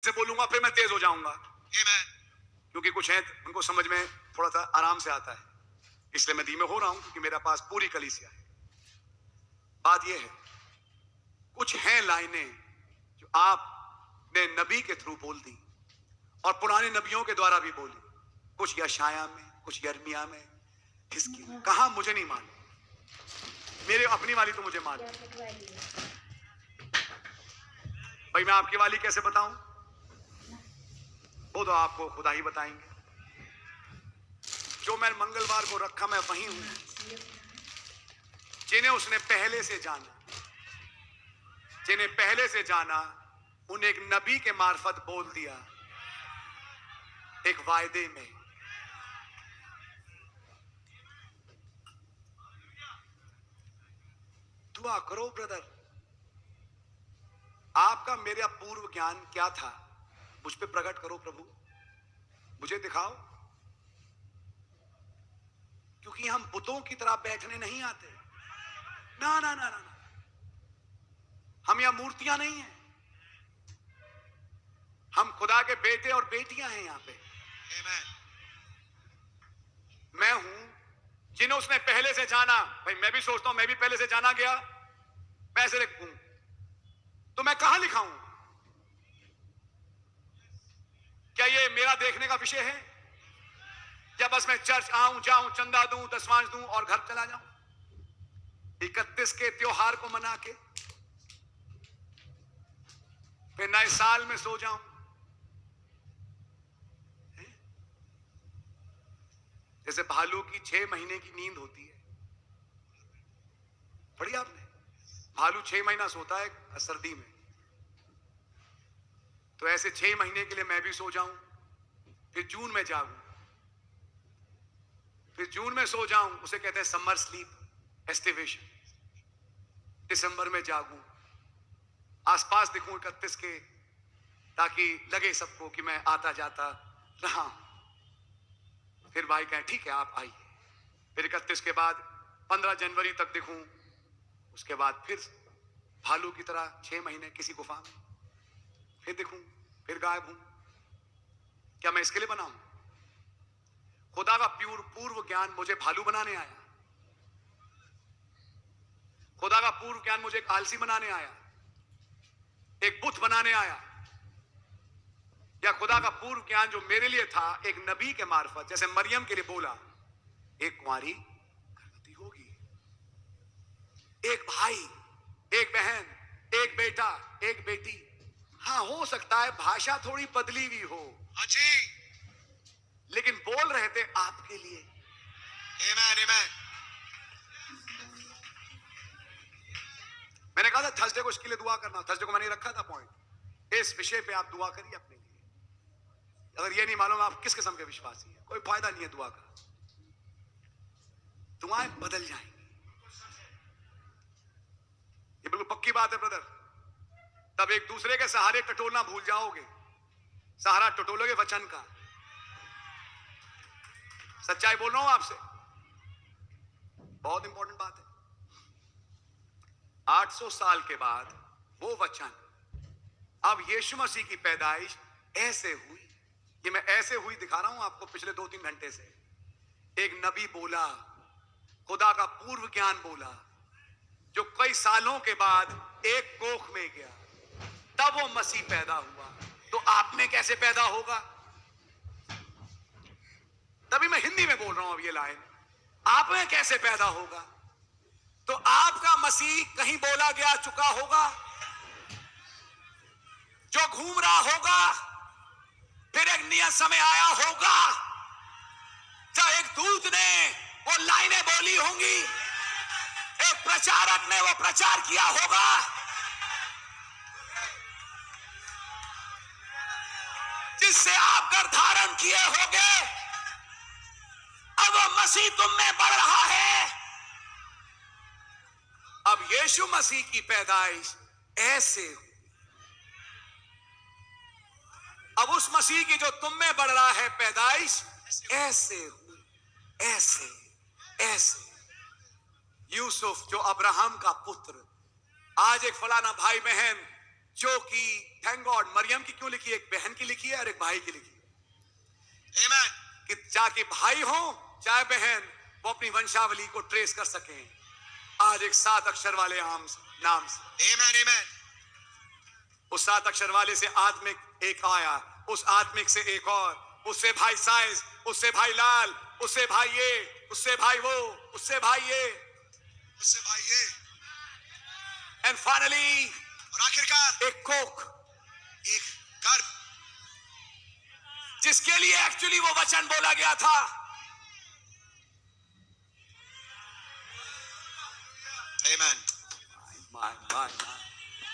से बोलूंगा फिर मैं तेज हो जाऊंगा, Amen. क्योंकि कुछ है उनको समझ में थोड़ा सा आराम से आता है, इसलिए मैं धीमे हो रहा हूं क्योंकि मेरे पास पूरी कलीसिया है। बात यह है, कुछ हैं लाइनें जो आपने नबी के थ्रू बोल दी और पुराने नबियों के द्वारा भी बोली, कुछ यशाया में, कुछ यर्मिया में, किसकी कहा मुझे नहीं मालूम, मेरे अपनी वाली तो मुझे मालूम। भाई मैं आपकी वाली कैसे बताऊं, वो तो आपको खुदा ही बताएंगे। जो मैं मंगलवार को रखा मैं वही हूं। जिन्हें उसने पहले से जाना, जिन्हें पहले से जाना, उन्हें एक नबी के मार्फत बोल दिया, एक वायदे में। दुआ करो ब्रदर, आपका मेरा पूर्व ज्ञान क्या था मुझ पे प्रकट करो प्रभु, मुझे दिखाओ, क्योंकि हम बुतों की तरह बैठने नहीं आते। ना ना ना ना, ना। हम यहां मूर्तियां नहीं हैं, हम खुदा के बेटे और बेटियां हैं यहां पे। Amen. मैं हूं जिन्हें उसने पहले से जाना। भाई मैं भी सोचता हूं मैं भी पहले से जाना गया, मैं ऐसे लिखूं तो मैं कहां लिखाऊं? क्या ये मेरा देखने का विषय है, या बस मैं चर्च आऊं जाऊं चंदा दूं दसवांश दूं और घर चला जाऊं? 31 के त्योहार को मना के फिर नए साल में सो जाऊं? जैसे भालू की 6 महीने की नींद होती है, पढ़ी आपने? भालू 6 महीना सोता है सर्दी में, तो ऐसे 6 महीने के लिए मैं भी सो जाऊं, फिर जून में जागूं, फिर जून में सो जाऊं, उसे कहते हैं समर स्लीप, एस्टिवेशन। दिसंबर में जागूं, आसपास दिखूं 31 के, ताकि लगे सबको कि मैं आता जाता रहा हूं। फिर भाई कहें ठीक है आप आइए, फिर 31 के बाद 15 जनवरी तक दिखूं, उसके बाद फिर भालू की तरह 6 महीने किसी गुफा में, फिर दिखूं, फिर गायब हूं। क्या मैं इसके लिए बना हूं? खुदा का पूर्व ज्ञान मुझे भालू बनाने आया, खुदा का पूर्व ज्ञान मुझे एक आलसी बनाने आया, एक बुत बनाने आया, या खुदा का पूर्व ज्ञान जो मेरे लिए था एक नबी के मार्फत, जैसे मरियम के लिए बोला एक कुंवारी गर्भवती होगी, एक भाई, एक बहन, एक बेटा, एक बेटी। हाँ हो सकता है भाषा थोड़ी बदली हुई हो, Haji. लेकिन बोल रहे थे आपके लिए। Amen. Amen. मैंने कहा था थर्सडे को इसके लिए दुआ करना, थर्सडे को मैंने रखा था पॉइंट, इस विषय पे आप दुआ करिए अपने लिए। अगर ये नहीं मालूम आप किस किस्म के विश्वासी हैं, कोई फायदा नहीं है दुआ का, दुआएं बदल जाएंगी, ये बिल्कुल पक्की बात है ब्रदर। तब एक दूसरे के सहारे टटोलना भूल जाओगे, सहारा टटोलोगे वचन का। सच्चाई बोल रहा हूं आपसे, बहुत इंपॉर्टेंट बात है। 800 साल के बाद वो वचन, अब यीशु मसीह की पैदाइश ऐसे हुई, ये मैं ऐसे हुई दिखा रहा हूं आपको पिछले 2-3 घंटे से। एक नबी बोला, खुदा का पूर्व ज्ञान बोला, जो कई सालों के बाद एक कोख में गया, तब वो मसीह पैदा हुआ। तो आप में कैसे पैदा होगा? तभी मैं हिंदी में बोल रहा हूं अब ये लाइन, आप में कैसे पैदा होगा? तो आपका मसीह कहीं बोला गया चुका होगा, जो घूम रहा होगा, फिर एक नियत समय आया होगा जब एक दूत ने वो लाइनें बोली होंगी, एक प्रचारक ने वो प्रचार किया होगा, जिससे आप घर धारण किए होंगे। अब वो मसीह तुम में बढ़ रहा है। अब यीशु मसीह की पैदाइश ऐसे हुई, अब उस मसीह की जो तुम में बढ़ रहा है पैदाइश ऐसे हुई, ऐसे ऐसे। यूसुफ जो अब्राहम का पुत्र, आज एक फलाना भाई बहन जो कि थैंक गॉड मरियम की क्यों लिखी है, एक बहन की लिखी है और एक भाई की लिखी है Amen. कि चाहे भाई हो चाहे बहन, वो अपनी वंशावली को ट्रेस कर सकें आज एक 7 अक्षर वाले नाम से। Amen. Amen. उस 7 अक्षर वाले से आत्मिक एक आया, उस आत्मिक से एक और, उससे भाई साइज, उससे भाई लाल, उससे भाई ये, उससे भाई वो, उससे भाई ये, उससे भाई ये एंड फाइनली और आखिरकार एक कोक, एक गर्भ। जिसके लिए एक्चुअली वो वचन बोला गया था। Amen. My.